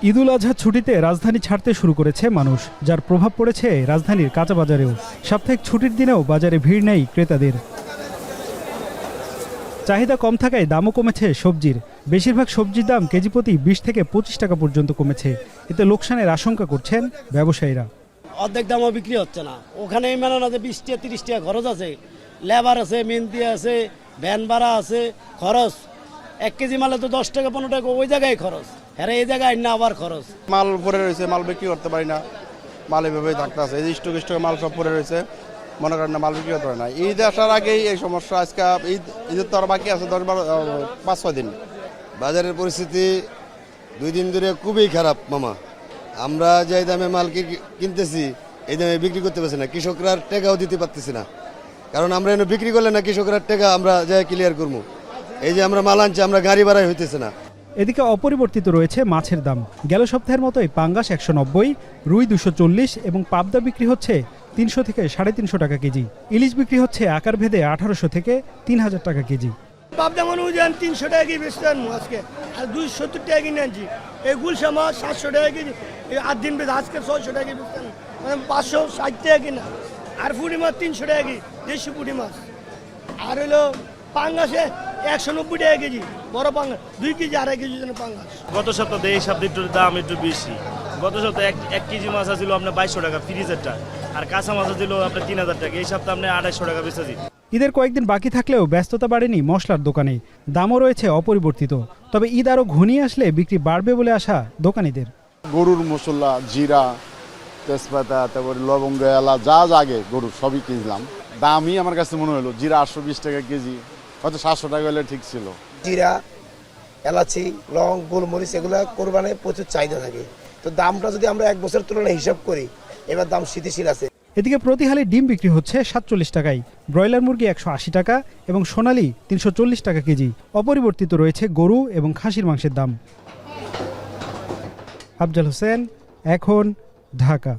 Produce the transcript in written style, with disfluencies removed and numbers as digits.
ঈদুল আজহার ছুটিতে রাজধানী ছাড়তে শুরু করেছে মানুষ, যার প্রভাব পড়েছে রাজধানীর কাঁচা বাজারেও। সাপ্তাহিক ছুটির দিনেও বাজারে ভিড় নেই ক্রেতাদের। চাহিদা কম থাকায় দামও কমেছে সবজির। বেশিরভাগ সবজির দাম কেজি প্রতি 20 থেকে 25 টাকা পর্যন্ত কমেছে। এতে লোকসানের আশঙ্কা করছেন ব্যবসায়ীরা। অর্ধেক দামও বিক্রি হচ্ছে না। ওখানে মেনে না যে 20 টাকা 30 টাকা খরচ আছে, লেবার আছে, মেহনতি আছে, ভ্যান ভাড়া আছে, খরচ 1 কেজি মালে তো 10 টাকা 15 টাকা ওই জায়গায় খরচ, হ্যাঁ এই জায়গায় না আবার খরচ। মাল পরে রয়েছে, মাল বিক্রি করতে পারি না, মাল এভাবেই থাকতে আছে। এই স্টক মাল সব পরে রয়েছে, মনে করেন না মাল বিক্রি করতে পারে না। ঈদ আসার আগেই এই সমস্যা। আজকে ঈদের তো আর বাকি আছে 5-6 দিন। বাজারের পরিস্থিতি 2 দিন ধরে খুবই খারাপ মামা। আমরা যে দামে মাল কিনতেছি এই দামে বিক্রি করতে পারছি না, কৃষকরা টাকাও দিতে পারতেছি না। কারণ আমরা এনে বিক্রি করলে না কৃষকরা টাকা আমরা যাই ক্লিয়ার করবো। এই যে আমরা মাল আনছি, আমরা গাড়ি ভাড়াই হইতেছে না। এদিকে অপরিবর্তিত রয়েছে মাছের দাম। গেল সপ্তাহের মতোই পাঙ্গাস 190, রুই 240 এবং পাবদা বিক্রি হচ্ছে 300 থেকে 350 টাকা কেজি। ইলিশ বিক্রি হচ্ছে আকার ভেদে 1800 থেকে 3000 টাকা কেজি। পাবদা মনে হয় 300 টাকা কেজি বেশি আজকে, আর 270 টাকা কিনে আনছি। এই গুলশা মাছ 700 টাকা কেজি, এই 8 দিন বেশি আজকে 600 টাকা কেজি, মানে 560 টাকা কিনা। আর পুঁটি মাছ 300 টাকা কেজি, দেশি পুঁটি মাছ। আর হলো পাঙ্গাসে 190 টাকা কেজি, বড় পাঙ্গাস 2 কেজি 2.5 কেজি জন্য পাঙ্গাস। গত সপ্তাহে এই সপ্তাহে দাম একটু বেশি। গত সপ্তাহে 1 কেজি মাছ ছিল আপনার 2200 টাকা ফ্রিজেরটা, আর কাঁচা মাছ ছিল আপনার 3000 টাকা। এই সপ্তাহে আপনি 2800 টাকা বেচেছি। ঈদের কয়েকদিন বাকি থাকলেও ব্যস্ততা বাড়েনি মশলার দোকানে, দামও রয়েছে অপরিবর্তিত। তবে ঈদ আরও ঘনিয়ে আসলে বিক্রি বাড়বে বলে আশা দোকানিদের। গরুর মশলা, জিরা, তেজপাতা, তারপরে লবঙ্গ, এলাচ যা আগে গরুর সবই কিনলাম। দামই আমার কাছে মনে হলো জিরা 820 টাকা কেজি, হয়তো 700 টাকা হলে ঠিক ছিল। জিরা, এলাচি, লং, গোলমরিচ এগুলো কোরবানে প্রচুর চাহিদা থাকে। তো দামটা যদি আমরা 1 বছর তুলনায় হিসাব করি, এবার দাম স্থিতিশীল আছে। এদিকে প্রতি হালি ডিম বিক্রি হচ্ছে 47 টাকায়, ব্রয়লার মুরগি 180 টাকা এবং সোনালী 340 টাকা কেজি। অপরিবর্তিত রয়েছে গরু এবং খাসির মাংসের দাম। আফজাল হোসেন, এখন, ঢাকা।